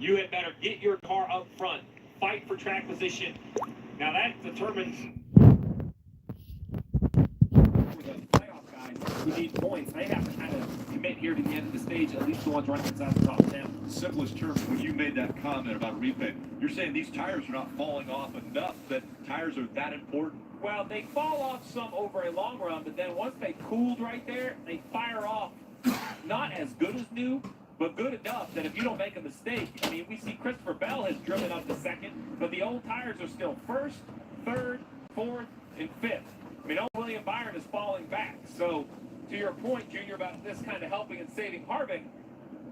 you had better get your car up front, fight for track position. Now that determines the playoff guys who need points. They have to kind of commit here to the end of the stage, at least the ones running inside the top 10. Simplest terms, when you made that comment about replay, you're saying these tires are not falling off enough, that tires are that important? Well, they fall off some over a long run, but then once they cooled right there, they fire off not as good as new, but good enough that if you don't make a mistake, I mean, we see Christopher Bell has driven up to second, but the old tires are still first, third, fourth, and fifth. I mean, old William Byron is falling back. So, to your point, Junior, about this kind of helping and saving Harvick,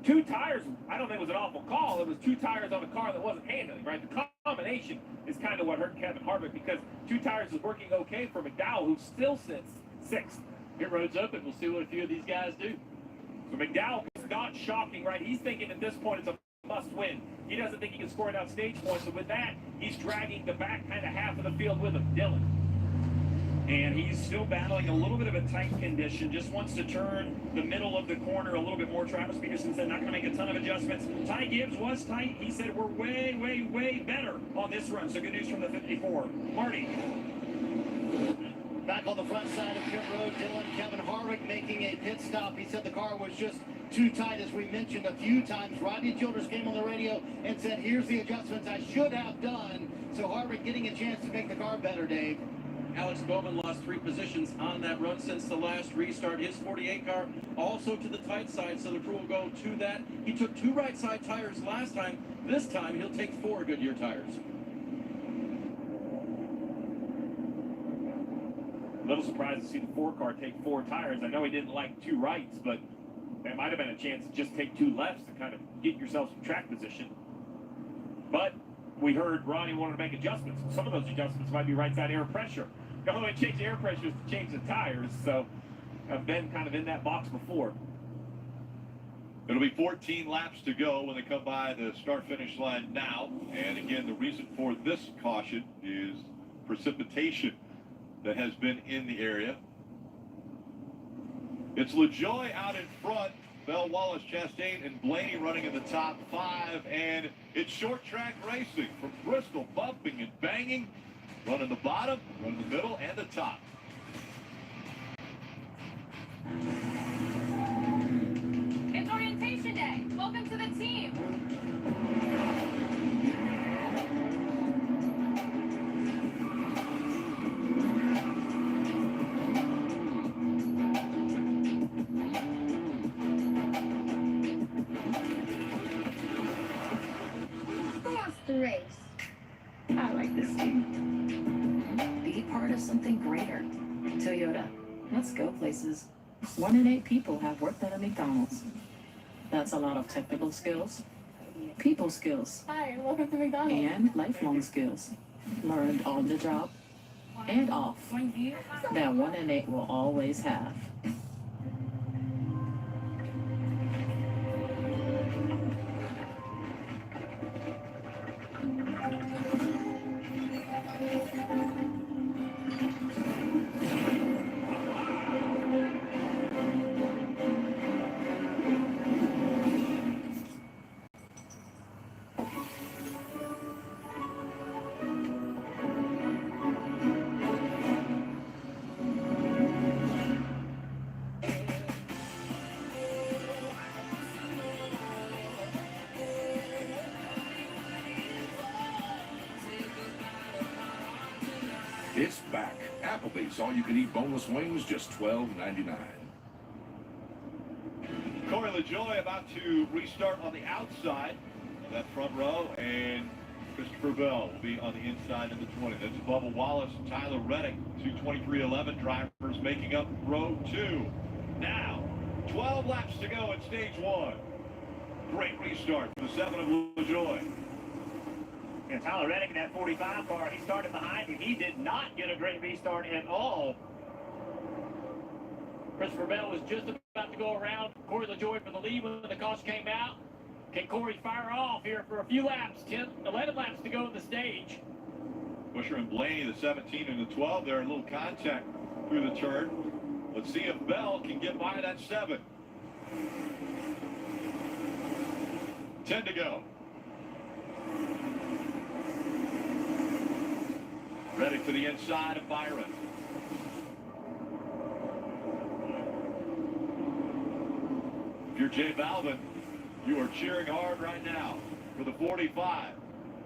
two tires, I don't think it was an awful call. It was two tires on a car that wasn't handling, right? The combination is kind of what hurt Kevin Harvick, because two tires is working okay for McDowell, who still sits sixth. Pit road's open. We'll see what a few of these guys do. So McDowell is not shocking, right? He's thinking at this point it's a must-win. He doesn't think he can score enough stage points, so with that, he's dragging the back kind of half of the field with him, Dylan. And he's still battling a little bit of a tight condition, just wants to turn the middle of the corner a little bit more. Travis Peterson said not going to make a ton of adjustments. Ty Gibbs was tight. He said we're way, way, way better on this run. So good news from the 54. Marty. Back on the front side of pit road, Dylan, Kevin Harvick making a pit stop. He said the car was just too tight, as we mentioned a few times. Rodney Childers came on the radio and said, here's the adjustments I should have done. So Harvick getting a chance to make the car better, Dave. Alex Bowman lost 3 positions on that run since the last restart. His 48 car also to the tight side, so the crew will go to that. He took 2 right side tires last time. This time he'll take 4 Goodyear tires. A little surprised to see the 4 car take 4 tires. I know he didn't like 2 rights, but there might have been a chance to just take 2 lefts to kind of get yourself some track position. But we heard Ronnie wanted to make adjustments. Some of those adjustments might be right side air pressure. The only way to change the air pressure is to change the tires, so I've been kind of in that box before. It'll be 14 laps to go when they come by the start-finish line now. And again, the reason for this caution is precipitation that has been in the area. It's LaJoie out in front. Bell, Wallace, Chastain, and Blaney running in the top 5. And it's short track racing from Bristol, bumping and banging. Running the bottom, running the middle, and the top. It's orientation day. Welcome to the team. Who wants to race? I like this team. Be part of something greater. Toyota. Let's go places. 1 in 8 people have worked at a McDonald's. That's a lot of technical skills, people skills, Hi, welcome to McDonald's. and lifelong skills. Learned on the job and off. That 1 in 8 will always have. It's back. Applebee's all-you-can-eat boneless wings, just $12.99. Corey LaJoie about to restart on the outside of that front row, and Christopher Bell will be on the inside in the 20. That's Bubba Wallace and Tyler Reddick, 2:23.11 drivers making up row 2. Now, 12 laps to go in stage 1. Great restart for the 7 of LaJoie. And Tyler Reddick in that 45 car, he started behind him. He did not get a great restart at all. Christopher Bell was just about to go around Corey LaJoie for the lead when the caution came out. Can Corey fire off here for a few laps? 11 laps to go in the stage. Busher and Blaney, the 17 and the 12, they're in a little contact through the turn. Let's see if Bell can get by that 7. 10 to go. Ready for the inside of Byron. If you're Jay Balvin, you are cheering hard right now for the 45.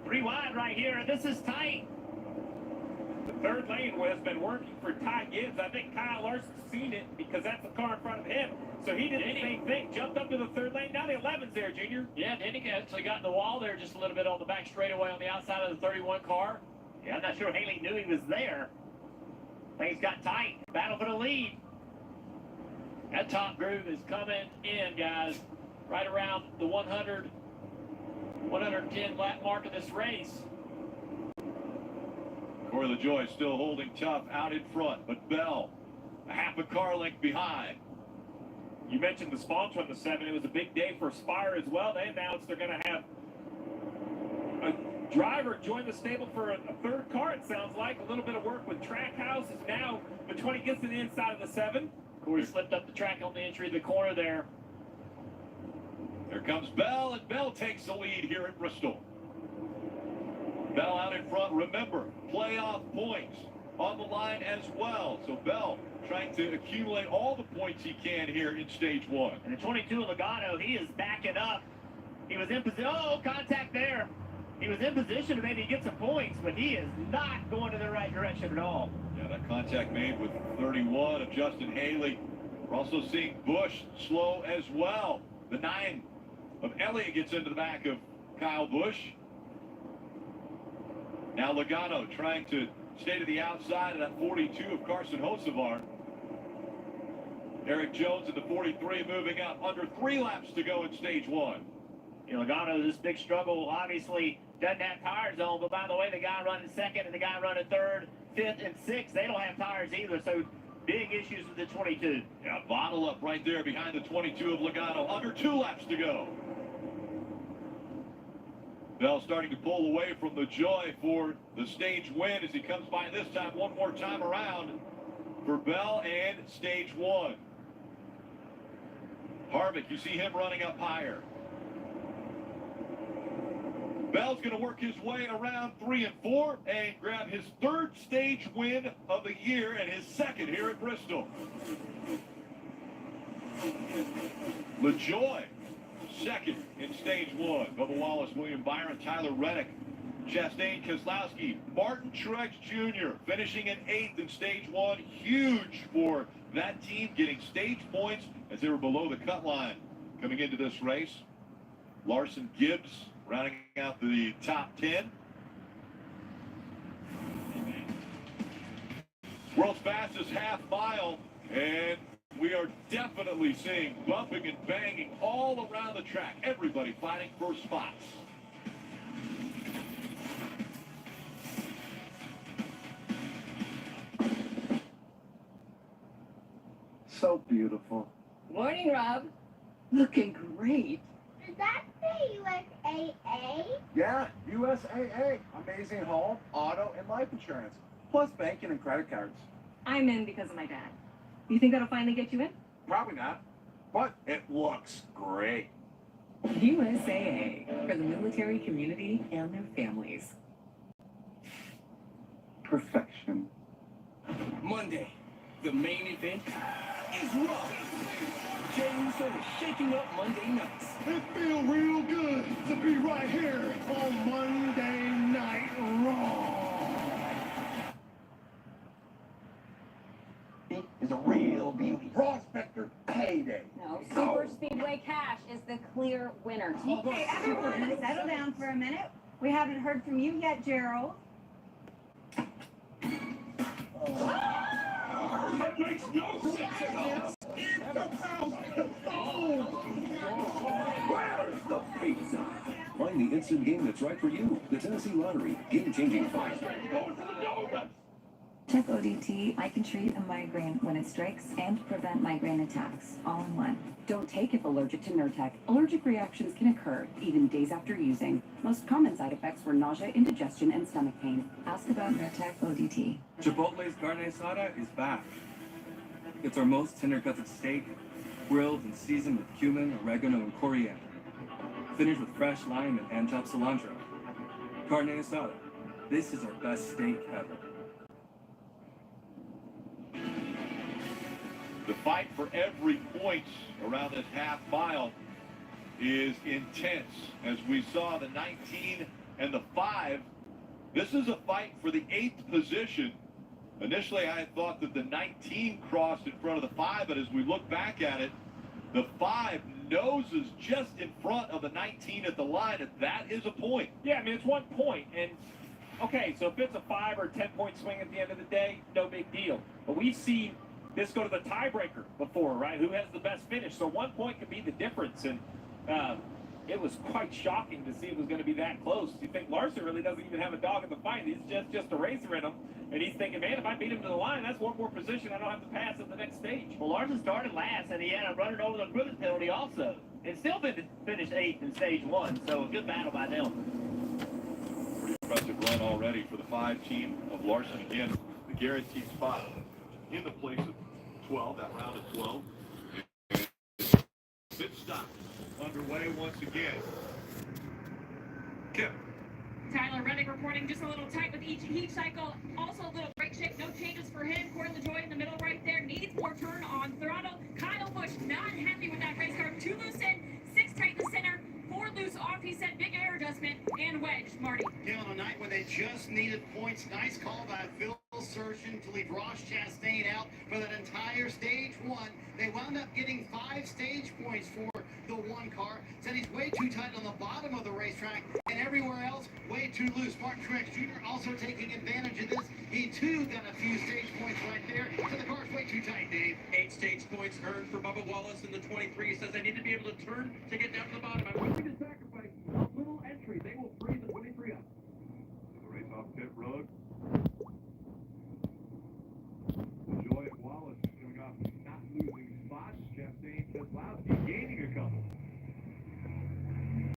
3 wide right here. This is tight. The third lane has been working for Ty Gibbs. I think Kyle Larson's seen it because that's the car in front of him. So he did the same thing. Jumped up to the third lane. Now the 11's there, Junior. Yeah, Denny actually got in the wall there just a little bit on the back straightaway on the outside of the 31 car. Yeah, I'm not sure Haley knew he was there. Things got tight. Battle for the lead. That top groove is coming in, guys. Right around the 110 lap mark of this race. Corey LaJoie still holding tough out in front, but Bell a half a car length behind. You mentioned the sponsor on the 7. It was a big day for Spire as well. They announced they're going to have a driver join the stable for a third car, it sounds like. A little bit of work with Trackhouse is now the 20 gets to the inside of the 7. Corey slipped up the track on the entry of the corner there. There comes Bell, and Bell takes the lead here at Bristol. Bell out in front. Remember, playoff points on the line as well. So Bell trying to accumulate all the points he can here in stage 1. And the 22 Logano, he is backing up. He was in position. Oh, contact there. He was in position to maybe get some points, but he is not going in the right direction at all. Yeah, that contact made with 31 of Justin Haley. We're also seeing Busch slow as well. The 9 of Elliott gets into the back of Kyle Busch. Now Logano trying to stay to the outside of that 42 of Carson Hocevar. Eric Jones in the 43 moving up. Under 3 laps to go in stage 1. You know, Logano, this big struggle, obviously doesn't have tires on, but by the way, the guy running second and the guy running third, 5th, and 6th, they don't have tires either, so big issues with the 22. Yeah, bottle up right there behind the 22 of Logano. Under 2 laps to go. Bell starting to pull away from the joy for the stage win as he comes by this time one more time around for Bell and stage 1. Harvick, you see him running up higher. Bell's going to work his way around 3 and 4 and grab his 3rd stage win of the year and his 2nd here at Bristol. LaJoie, 2nd in stage 1. Bubba Wallace, William Byron, Tyler Reddick, Chastain Keselowski, Martin Truex Jr. finishing in 8th in stage 1. Huge for that team, getting stage points as they were below the cut line coming into this race. Larson, Gibbs rounding out the top 10. World's fastest half mile, and we are definitely seeing bumping and banging all around the track. Everybody fighting for spots. So beautiful. Morning, Rob. Looking great. Does that say USAA? Yeah, USAA. Amazing home, auto, and life insurance. Plus banking and credit cards. I'm in because of my dad. You think that'll finally get you in? Probably not, but it looks great. USAA, for the military community and their families. Perfection. Monday, the main event is Raw. Jay Uso is shaking up Monday nights. It feels real good to be right here on Monday Night Raw. It is a real beauty. Prospector payday. No, Super Speedway Cash is the clear winner. Okay, everyone, settle down for a minute. We haven't heard from you yet, Gerald. That makes no sense. Where's the pizza? Find the instant game that's right for you. The Tennessee Lottery. Game-changing fun. Check ODT. I can treat a migraine when it strikes and prevent migraine attacks, all in one. Don't take if allergic to Nurtec. Allergic reactions can occur, even days after using. Most common side effects were nausea, indigestion, and stomach pain. Ask about Nurtec ODT. Chipotle's carne asada is back. It's our most tender-gutted steak, grilled and seasoned with cumin, oregano, and coriander. Finished with fresh lime and hand-chopped cilantro. Carne asada. This is our best steak ever. The fight for every point around this half mile is intense. As we saw the 19 and the 5, this is a fight for the 8th position. Initially, I had thought that the 19 crossed in front of the 5, but as we look back at it, the 5 noses just in front of the 19 at the line, and that is a point. Yeah, I mean, it's 1 point, and okay, so if it's a 5 or 10-point swing at the end of the day, no big deal. But we've seen this go to the tiebreaker before, right? Who has the best finish? So 1 point could be the difference, and it was quite shocking to see it was going to be that close. You think Larson really doesn't even have a dog in the fight. He's just a racer in him, and he's thinking, man, if I beat him to the line, that's one more position I don't have to pass at the next stage. Well, Larson started last, and he ended up running over the cruise penalty also, and still finished 8th in stage 1. So a good battle by them. Pretty impressive run already for the 5 team of Larson. Again, the guaranteed spot in the place of 12, that round of 12. Pit stop underway once again. Kip. Tyler Reddick reporting just a little tight with each heat cycle. Also a little brake shake, no changes for him. Corey LaJoy in the middle right there needs more turn on throttle. Kyle Busch not happy with that race car. 2 loose in, 6 tight in the center, 4 loose off. He said big air adjustment and wedge. Marty. Yeah, on a night when they just needed points. Nice call by Phil Surgeon to leave Ross Chastain out for that entire stage 1. They wound up getting 5 stage points for the 1 car. Said he's way too tight on the bottom of the racetrack, and everywhere else way too loose. Martin Truex Jr. also taking advantage of this. He too got a few stage points right there. So the car's way too tight, Dave. 8 stage points earned for Bubba Wallace in the 23. He says they need to be able to turn to get down to the bottom. I'm willing to sacrifice a little entry. They will free the 23 up. The race off pit road. Joy and Wallace coming off not losing spots. Chastain, Keselowski